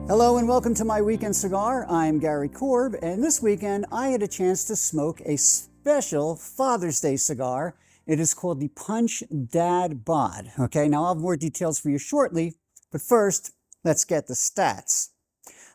Hello and welcome to my weekend cigar. I'm Gary Korb, and this weekend I had a chance to smoke a special Father's Day cigar. It is called the Punch Dad Bod. Okay, now I'll have more details for you shortly, but first, let's get the stats.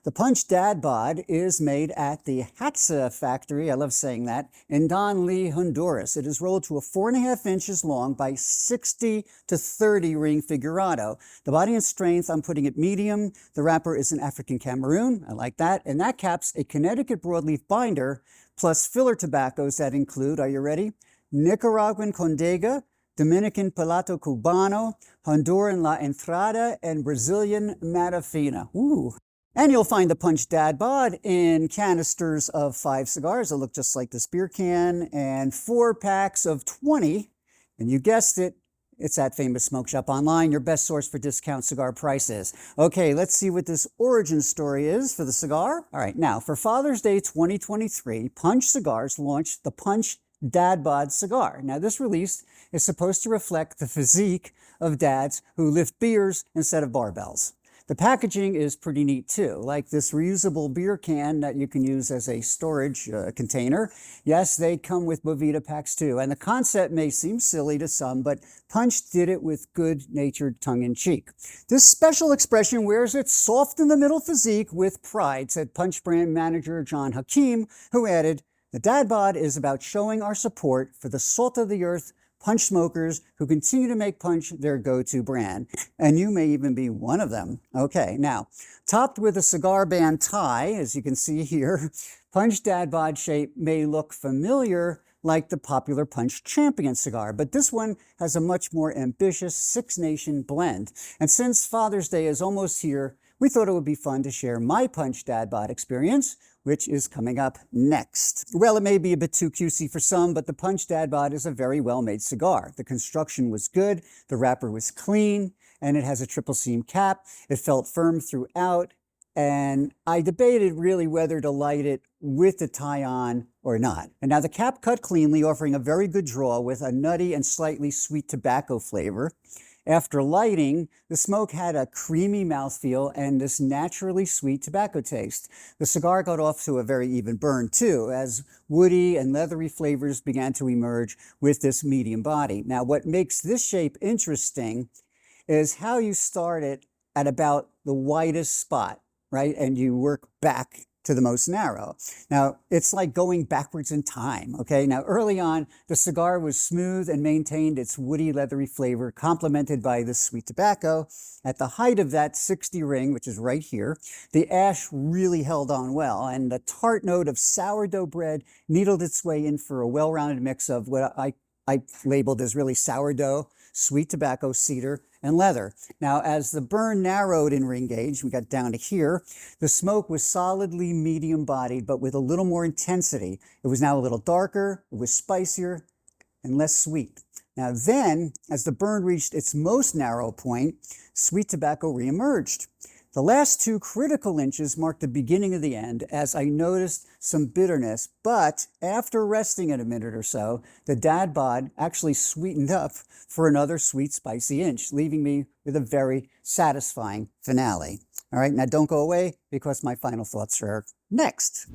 The Punch Dad Bod is made at the Hatsa factory, I love saying that, in Donley, Honduras. It is rolled to a 4.5 inches long by 60 to 30 ring figurado. The body and strength, I'm putting it medium. The wrapper is an African Cameroon, I like that, and that caps a Connecticut broadleaf binder plus filler tobaccos that include, are you ready? Nicaraguan Condega, Dominican Piloto Cubano, Honduran La Entrada, and Brazilian Matafina. Ooh. And you'll find the Punch Dad Bod in canisters of 5 cigars that look just like this beer can, and 4 packs of 20. And you guessed it, it's at Famous Smoke Shop Online, your best source for discount cigar prices. Okay, let's see what this origin story is for the cigar. All right, now for Father's Day 2023, Punch Cigars launched the Punch Dad Bod cigar. Now this release is supposed to reflect the physique of dads who lift beers instead of barbells. The packaging is pretty neat too, like this reusable beer can that you can use as a storage container. Yes, they come with Bovita packs too, and the concept may seem silly to some, but Punch did it with good-natured tongue-in-cheek. This special expression wears its soft-in-the-middle physique with pride, said Punch brand manager John Hakim, who added, "The Dad Bod is about showing our support for the salt-of-the-earth Punch smokers who continue to make Punch their go-to brand. And you may even be one of them." Okay, now, topped with a cigar band tie, as you can see here, Punch Dad Bod shape may look familiar like the popular Punch Champion cigar, but this one has a much more ambitious 6-nation blend. And since Father's Day is almost here, we thought it would be fun to share my Punch Dad Bod experience, which is coming up next. Well, it may be a bit too cutesy for some, but the Punch Dad Bod is a very well-made cigar. The construction was good, the wrapper was clean, and it has a triple seam cap. It felt firm throughout, and I debated really whether to light it with the tie on or not. And now the cap cut cleanly, offering a very good draw with a nutty and slightly sweet tobacco flavor. After lighting, the smoke had a creamy mouthfeel and this naturally sweet tobacco taste. The cigar got off to a very even burn too, as woody and leathery flavors began to emerge with this medium body. Now, what makes this shape interesting is how you start it at about the widest spot, right? And you work back to the most narrow. Now, it's like going backwards in time, okay? Now, early on, the cigar was smooth and maintained its woody, leathery flavor, complemented by the sweet tobacco. At the height of that 60 ring, which is right here, the ash really held on well, and the tart note of sourdough bread needled its way in for a well-rounded mix of what I labeled as really sourdough, sweet tobacco, cedar, and leather. Now, as the burn narrowed in ring gauge, we got down to here, the smoke was solidly medium-bodied, but with a little more intensity. It was now a little darker, it was spicier, and less sweet. Now then, as the burn reached its most narrow point, sweet tobacco reemerged. The last 2 critical inches marked the beginning of the end, as I noticed some bitterness, but after resting it a minute or so, the Dad Bod actually sweetened up for another sweet, spicy inch, leaving me with a very satisfying finale. All right, now don't go away, because my final thoughts are next.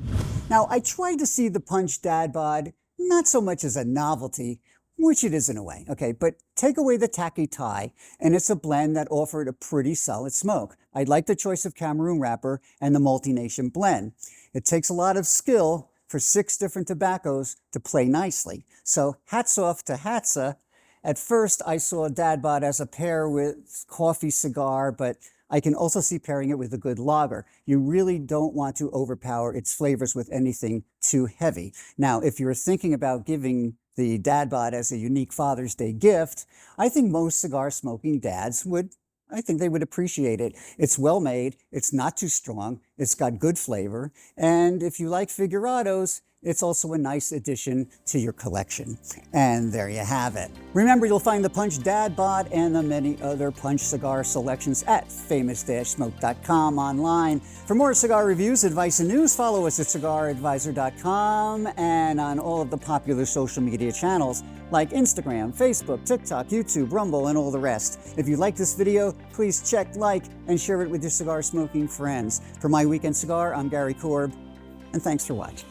Now, I tried to see the Punch Dad Bod not so much as a novelty, which it is in a way, okay, but take away the tacky tie, and it's a blend that offered a pretty solid smoke. I like the choice of Cameroon wrapper and the multi-nation blend. It takes a lot of skill for 6 different tobaccos to play nicely. So hats off to Hatsa. At first, I saw Dad Bod as a pair with coffee cigar, but I can also see pairing it with a good lager. You really don't want to overpower its flavors with anything too heavy. Now, if you're thinking about giving the Dad Bod as a unique Father's Day gift, I think most cigar smoking dads would appreciate it. It's well made, it's not too strong, it's got good flavor, and if you like figurados, it's also a nice addition to your collection. And there you have it. Remember, you'll find the Punch Dad Bod and the many other Punch cigar selections at famous-smoke.com online. For more cigar reviews, advice, and news, follow us at cigaradvisor.com and on all of the popular social media channels like Instagram, Facebook, TikTok, YouTube, Rumble, and all the rest. If you like this video, please check, like, and share it with your cigar smoking friends. For My Weekend Cigar, I'm Gary Korb, and thanks for watching.